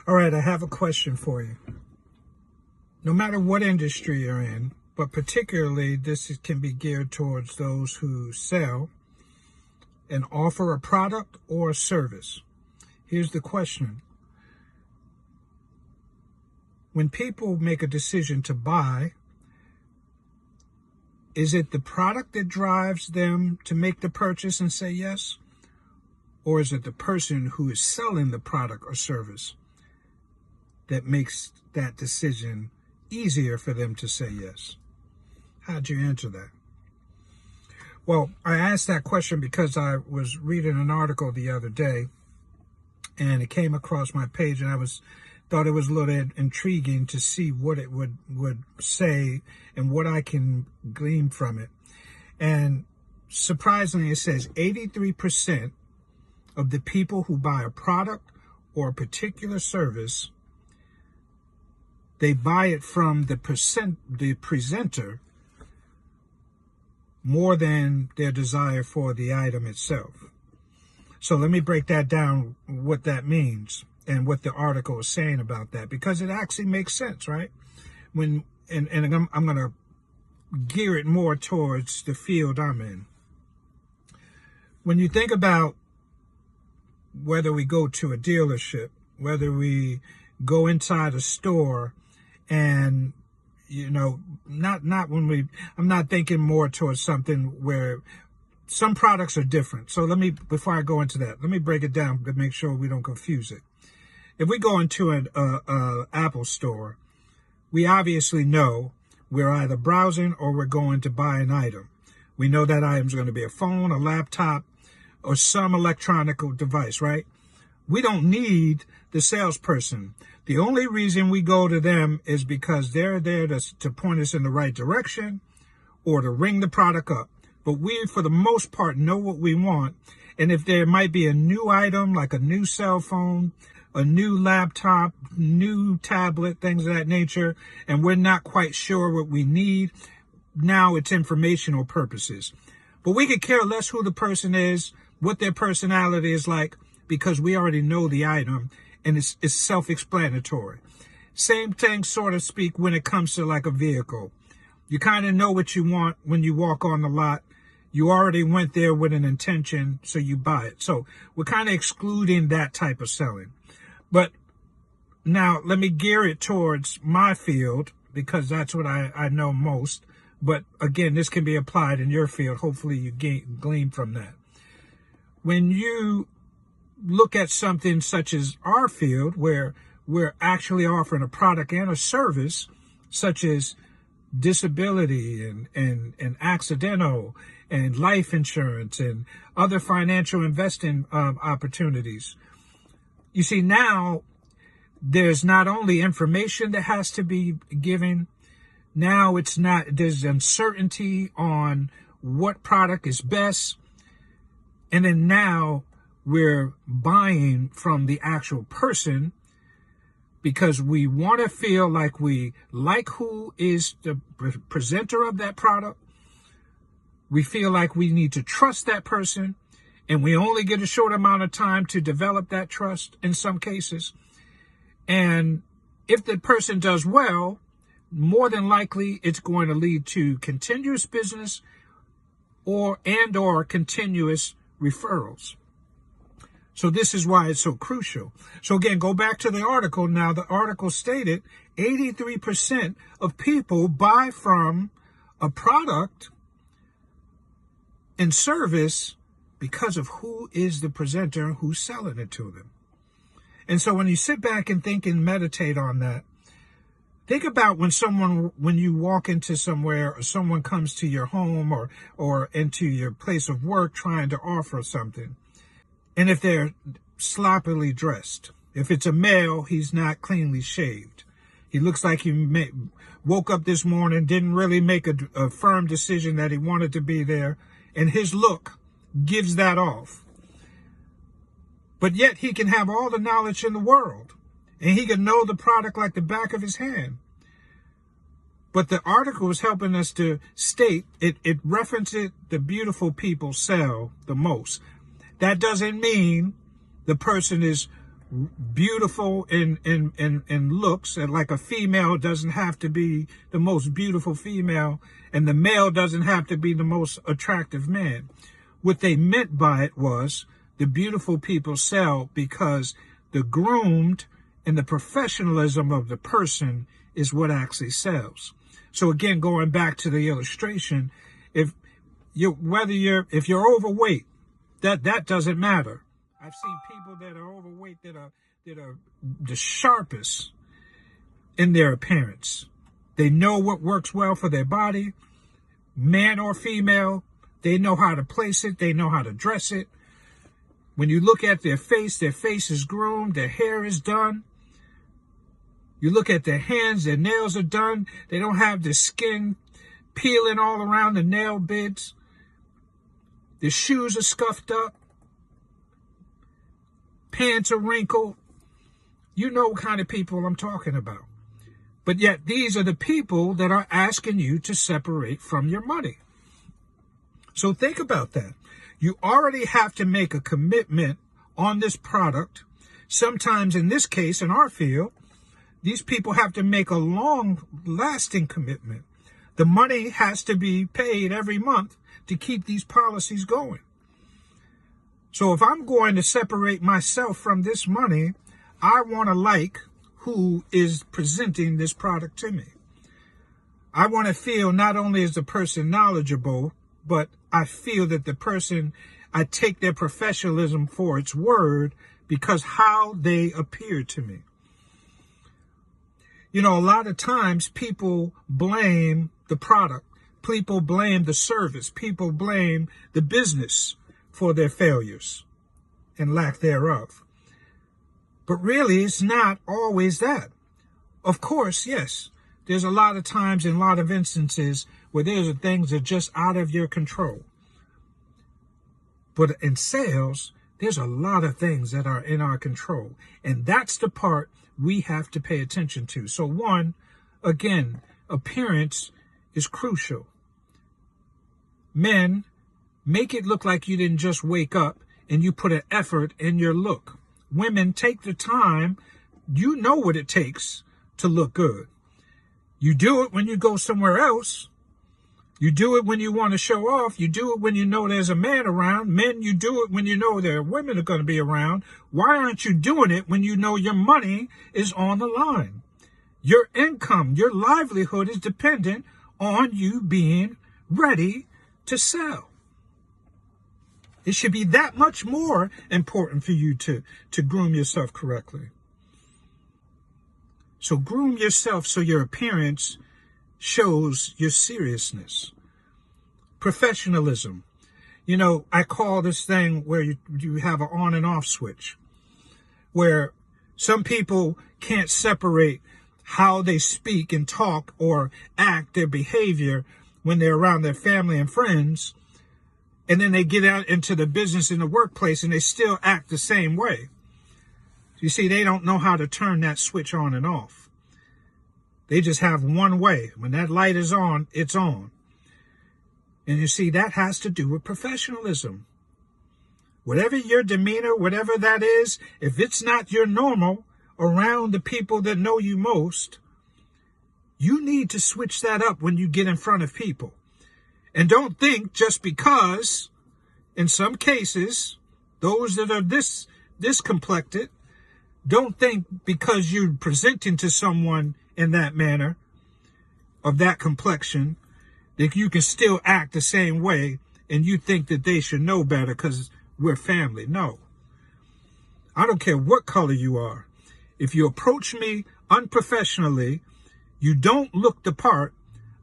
All right, I have a question for you. No matter what industry you're in, but particularly can be geared towards those who sell and offer a product or a service. Here's the question. When people make a decision to buy, is it the product that drives them to make the purchase and say yes? Or is it the person who is selling the product or service that makes that decision easier for them to say yes? How'd you answer that? Well, I asked that question because I was reading an article the other day and it came across my page, and I thought it was a little intriguing to see what it would say and what I can glean from it. And surprisingly, it says 83% of the people who buy a product or a particular service, they buy it from the presenter more than their desire for the item itself. So let me break that down, what that means and what the article is saying about that, because it actually makes sense, right? I'm going to gear it more towards the field I'm in. When you think about whether we go to a dealership, whether we go inside a store, and I'm not thinking more towards something where some products are different. So before I go into that, let me break it down to make sure we don't confuse it. If we go into an Apple store, we obviously know we're either browsing or we're going to buy an item. We know that item's going to be a phone, a laptop, or some electronic device, right? We don't need the salesperson. The only reason we go to them is because they're there to point us in the right direction or to ring the product up. But we, for the most part, know what we want. And if there might be a new item, like a new cell phone, a new laptop, new tablet, things of that nature, and we're not quite sure what we need, now it's informational purposes. But we could care less who the person is, what their personality is like, because we already know the item and it's self-explanatory. Same thing, sort of speak, when it comes to like a vehicle. You kind of know what you want when you walk on the lot. You already went there with an intention, so you buy it. So we're kind of excluding that type of selling. But now let me gear it towards my field, because that's what I know most. But again, this can be applied in your field. Hopefully you glean from that. When you look at something such as our field, where we're actually offering a product and a service, such as disability and accidental and life insurance and other financial investing opportunities. You see, now there's not only information that has to be given, now there's uncertainty on what product is best. And then now we're buying from the actual person because we want to feel like we like who is the presenter of that product. We feel like we need to trust that person, and we only get a short amount of time to develop that trust in some cases. And if the person does well, more than likely it's going to lead to continuous business or continuous referrals. So this is why it's so crucial. So again, go back to the article. Now, the article stated 83% of people buy from a product and service because of who is the presenter, who's selling it to them. And so when you sit back and think and meditate on that, think about when you walk into somewhere, or someone comes to your home or into your place of work trying to offer something. And if they're sloppily dressed, if it's a male, he's not cleanly shaved. He looks like he woke up this morning, didn't really make a firm decision that he wanted to be there, and his look gives that off. But yet he can have all the knowledge in the world, and he can know the product like the back of his hand. But the article is helping us to state, it references the beautiful people sell the most. That doesn't mean the person is beautiful in looks, and like a female doesn't have to be the most beautiful female, and the male doesn't have to be the most attractive man. What they meant by it was the beautiful people sell because the groomed and the professionalism of the person is what actually sells. So again, going back to the illustration, if you're overweight, that doesn't matter. I've seen people that are overweight that are the sharpest in their appearance. They know what works well for their body, man or female. They know how to place it. They know how to dress it. When you look at their face is groomed, their hair is done. You look at their hands, their nails are done. They don't have the skin peeling all around the nail beds. The shoes are scuffed up. Pants are wrinkled. You know what kind of people I'm talking about. But yet these are the people that are asking you to separate from your money. So think about that. You already have to make a commitment on this product. Sometimes in this case, in our field, these people have to make a long-lasting commitment. The money has to be paid every month to keep these policies going. So if I'm going to separate myself from this money, I want to like who is presenting this product to me. I want to feel not only is the person knowledgeable, but I feel that the person, I take their professionalism for its word because how they appear to me. You know, a lot of times people blame the product. People blame the service. People blame the business for their failures and lack thereof. But really, it's not always that. Of course, yes, there's a lot of times in a lot of instances where there's things that are just out of your control. But in sales, there's a lot of things that are in our control. And that's the part we have to pay attention to. So one, again, appearance is crucial. Men, make it look like you didn't just wake up and you put an effort in your look. Women, take the time. You know what it takes to look good. You do it when you go somewhere else. You do it when you want to show off. You do it when you know there's a man around. Men, you do it when you know there are women are going to be around. Why aren't you doing it when you know your money is on the line? Your income, your livelihood is dependent on you being ready to sell. It should be that much more important for you to groom yourself correctly. So groom yourself so your appearance shows your seriousness. Professionalism. You know, I call this thing where you have an on and off switch, where some people can't separate how they speak and talk or act, their behavior when they're around their family and friends, and then they get out into the business in the workplace and they still act the same way. You see, they don't know how to turn that switch on and off. They just have one way. When that light is on, it's on. And you see, that has to do with professionalism. Whatever your demeanor, whatever that is, if it's not your normal around the people that know you most, you need to switch that up when you get in front of people. And don't think just because, in some cases, those that are this complected, don't think because you're presenting to someone in that manner, of that complexion, that you can still act the same way and you think that they should know better because we're family. No. I don't care what color you are. If you approach me unprofessionally, you don't look the part,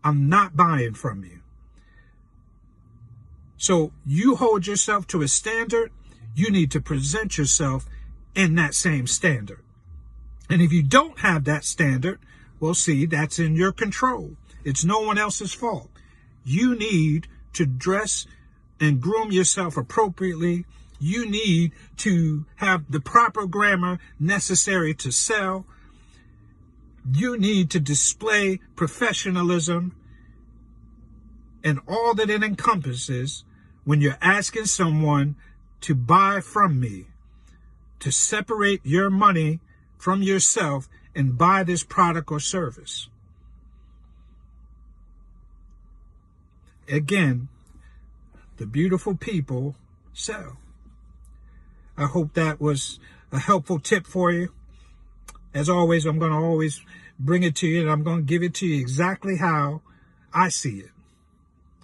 I'm not buying from you. So you hold yourself to a standard, you need to present yourself in that same standard. And if you don't have that standard, well, see, that's in your control. It's no one else's fault. You need to dress and groom yourself appropriately. You need to have the proper grammar necessary to sell. You need to display professionalism and all that it encompasses when you're asking someone to buy from me, to separate your money from yourself and buy this product or service. Again, the beautiful people sell. I hope that was a helpful tip for you. As always, I'm going to always bring it to you, and I'm going to give it to you exactly how I see it.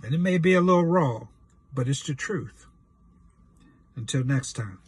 And it may be a little raw, but it's the truth. Until next time.